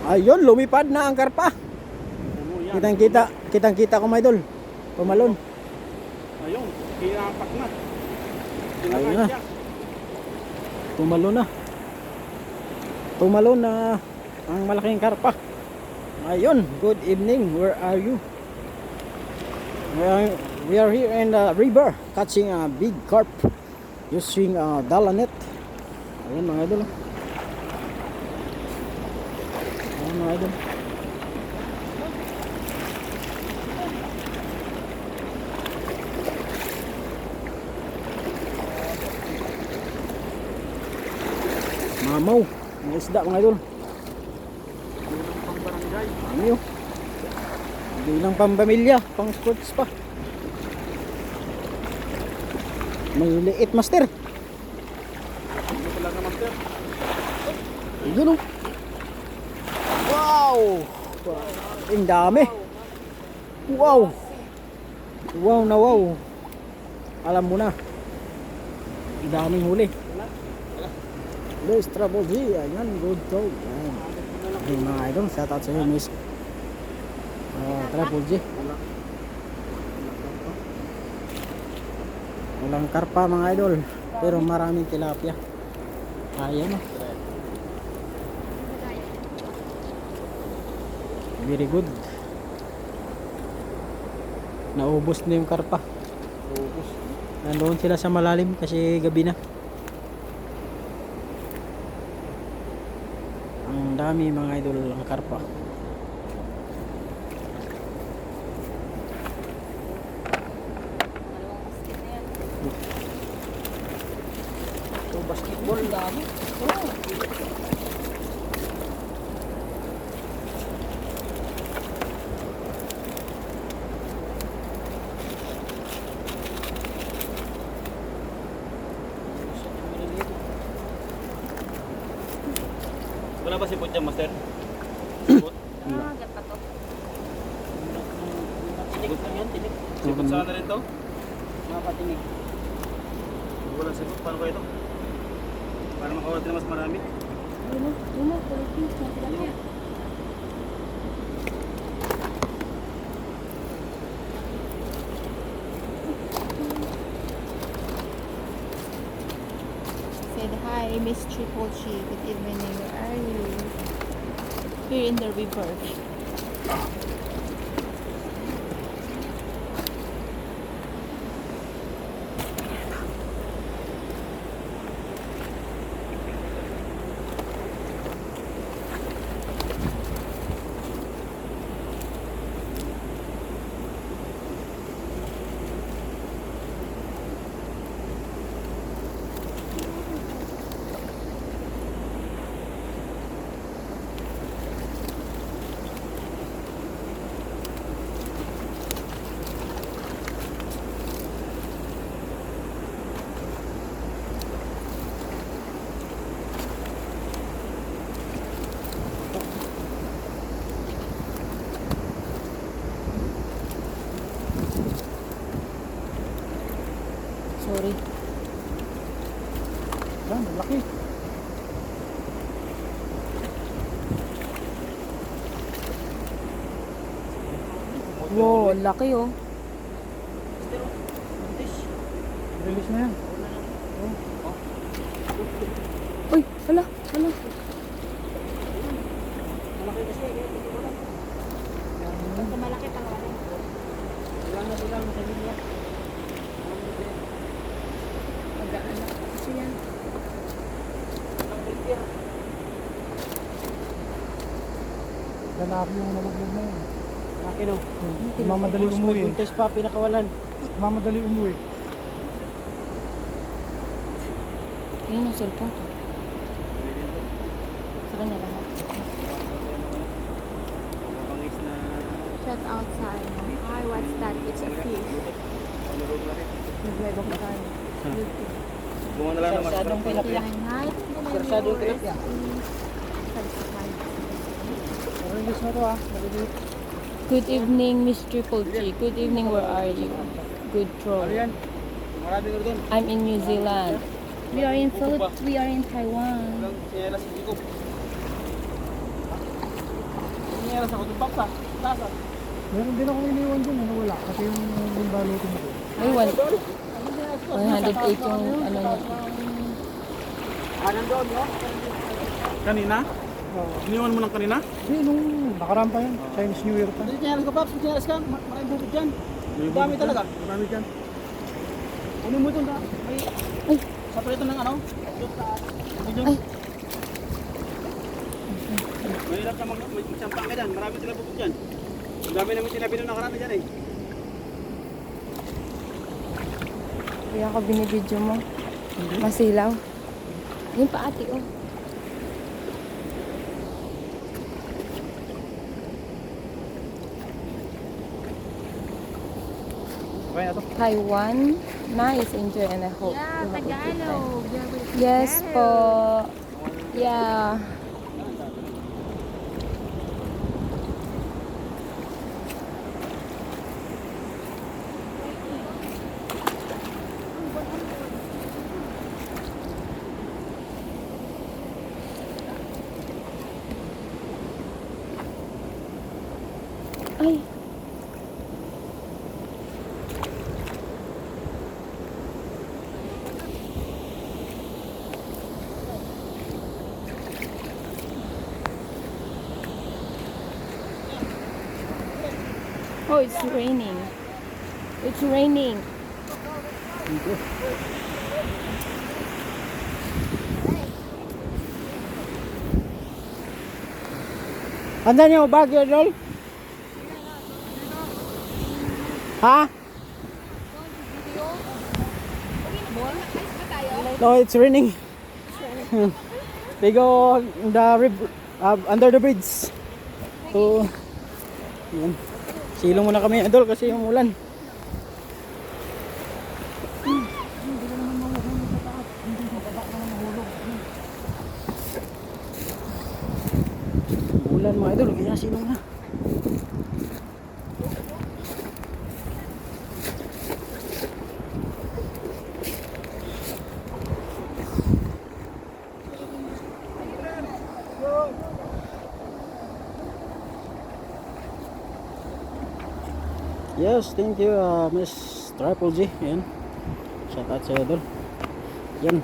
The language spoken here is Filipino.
Ayun, lumipad na ang karpa. Puno yan. Kitang-kita ko, mga idol. Pumalon. Ayun, kinapak na. Ayun na. Kinakain siya. Tumalon na. Tumalon na ang malaking karpa. Ayun, good evening. Where are you? We are here in the river catching a big carp using a dala net. Ayun, mga idol. Ayun, mga idol. Mamaw, may isda, mga idol. Bilang pang barangay. Ano yun? Bilang pambamilya, pang sports pa. May liit, master. Ano talaga, master? Ayun, oh. Wow! Ang dami. Wow! Wow na wow. Alam mo na. Ang daming huli. There's Trouble G. Ayan, good dog. Ayan. Ayun, mga idol, shout out sa iyo, Miss Trouble G. Walang karpa, mga idol, pero maraming tilapia. Ayan, oh. Very good. Naubos na yung karpa. Ubus. Nandoon sila sa malalim kasi gabi na. Ang dami, mga idol, ang karpa. Ito, basketball, dami. Wala ba sipot dyan, master? Sipot? Sipot lang yan, tinik. Sipot sana rin to? Mapatinig. Wala sipot, paano ba ito? Para makawala na mas marami. Said hi, Miss Triple G. Good evening. Where are you? Here in the river. Sorry. Yan, laki. Wow, laki oh. Release na yan. Uy, hala, hala. Malaki pang wala. Wala na bilang sa linya. Magaan na kasi yan. Ganap yung nalugmog na yun. Akin o. Mamadali umuwi. Buntis pa, pinakawalan. Mamadali umuwi. Yun ang cellphone ko. Sa kanya lahat. Pangis na... Shut out sa ano. Hi, what's that? It's a fish. Nag-live ako tayo. YouTube. Bunga na lang na master. Sarsadong tilapia. Hi, Sarsadong tilapia. Subscribe. Release na to ah. Maliliit. Good evening, Miss Triple G. Good evening, where are you? Good throw. Ano yan? Maraming ano doon. I'm in New Zealand. We are in Philippines. We are in Taiwan. Walang sinelas, hindi ko. chinelas ako doon, Papsa. Taas ah. Meron din akong iniwan dun, ano wala. Kasi yung balutin ko. Ay, 108 yung ano niya. Nandun, no? Kanina? Iniwan mo lang kanina? Hindi, nung nakaraan pa yan. Chinese New Year pa. Hindi chinelas ka, Paps. Chinelas ka. Maraming bubog dyan. Dami talaga. Marami dyan. Kunin mo ito na. Ay. Sa preto ng ano? Ay. Mahirap na magsampa ka dyan. Marami sila bubog dyan. Ang dami namin sinabi nung nakaraan dyan eh. Kaya ako binibidyo mo. Masilaw. Yung pa ate, oh. Okay na to. Taiwan. Nice, enjoy, and I hope Yeah, you have a good time. Tagalog. Yes po. Yeah. Ay. Oh, it's raining. It's raining. Andan yung bag yun, Lol? Ha? No, it's raining. They go in the under the bridge. So, yan. Silong muna kami, Idol, kasi yung ulan. Ulan mga Idol, kaya silong na. Yes, thank you, Miss Triple G. Yan. Shout out sa Idol. Yan.